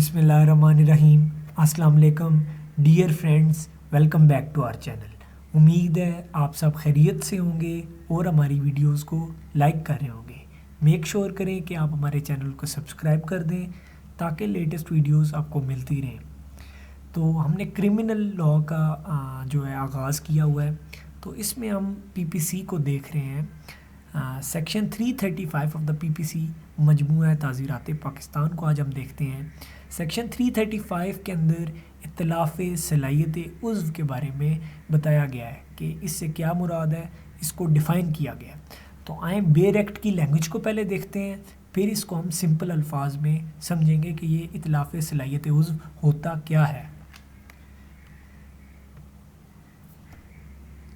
बिस्मिल्लाहिर्रहमानिर्रहीम। अस्सलाम वालेकुम dear friends, welcome back to our channel. उम्मीद है आप सब खैरियत से होंगे और हमारी वीडियोस को लाइक कर रहे होंगे। मेक श्योर करें कि आप हमारे चैनल को सब्सक्राइब कर दें ताकि लेटेस्ट वीडियोस आपको मिलती रहें। तो हमने क्रिमिनल लॉ का जो है आगाज़ किया हुआ है, तो इसमें हम पीपीसी को देख रहे हैं। सेक्शन 335 ऑफ द पीपीसी मजमूआ ताज़ीरात पाकिस्तान को आज हम देखते हैं। सेक्शन 335 के अंदर इत्तलाफ़ सलाहियत उज़्व के बारे में बताया गया है कि इससे क्या मुराद है, इसको डिफ़ाइन किया गया है। तो आए बेयर एक्ट की लैंग्वेज को पहले देखते हैं, फिर इसको हम सिंपल अल्फाज में समझेंगे कि ये इत्तलाफ़ सलाहियत उज़्व होता क्या है।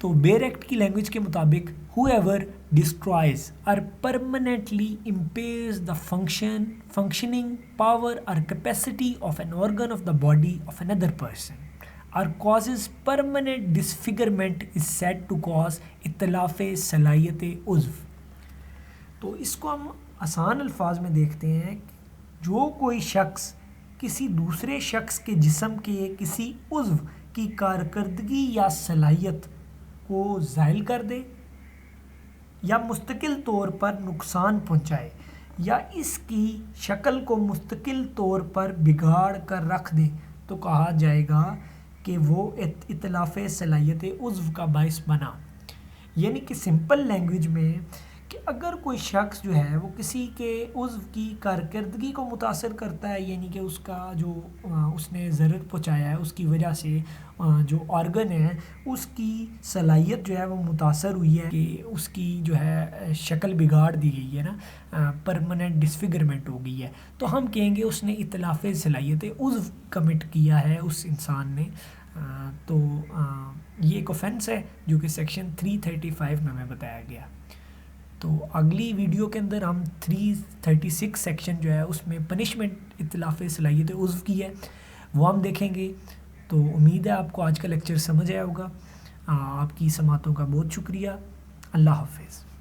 तो बेयर एक्ट की लैंग्वेज के मुताबिक whoever destroys or permanently impairs the functioning power or capacity of an organ of the body of another person or causes permanent disfigurement is said to cause इत्तलाफ़ सलाहियत उज़्व। तो इसको हम आसान अल्फाज में देखते हैं। जो कोई शख्स किसी दूसरे शख्स के जिस्म के किसी उज़्व की कारकर्दगी या सलाहियत को ज़ाइल कर दे या मुस्तकिल तौर पर नुकसान पहुंचाए या इसकी शक्ल को मुस्तकिल तौर पर बिगाड़ कर रख दे, तो कहा जाएगा कि वो इत्तलाफ़ सलाहियत उज़्व का बाइस बना। यानी कि सिंपल लैंग्वेज में कि अगर कोई शख्स जो है वो किसी के उज़्व की कारकर्दगी को मुतासर करता है, यानी कि उसका जो उसने ज़रर पहुंचाया है उसकी वजह से जो ऑर्गन है उसकी सलाहियत जो है वो मुतासर हुई है कि उसकी जो है शक्ल बिगाड़ दी गई है ना, परमानेंट डिसफिगरमेंट हो गई है, तो हम कहेंगे उसने इत्तलाफ़ सलाहियत उज़्व कमिट किया है उस इंसान ने। तो ये एक ऑफेंस है जो कि सेक्शन 335 में हमें बताया गया। तो अगली वीडियो के अंदर हम 336 सेक्शन जो है उसमें पनिशमेंट इत्तलाफ़ सलाहियत उज़्व की है, वो हम देखेंगे। तो उम्मीद है आपको आज का लेक्चर समझ आया होगा। आपकी समातों का बहुत शुक्रिया। अल्लाह हाफ़िज़।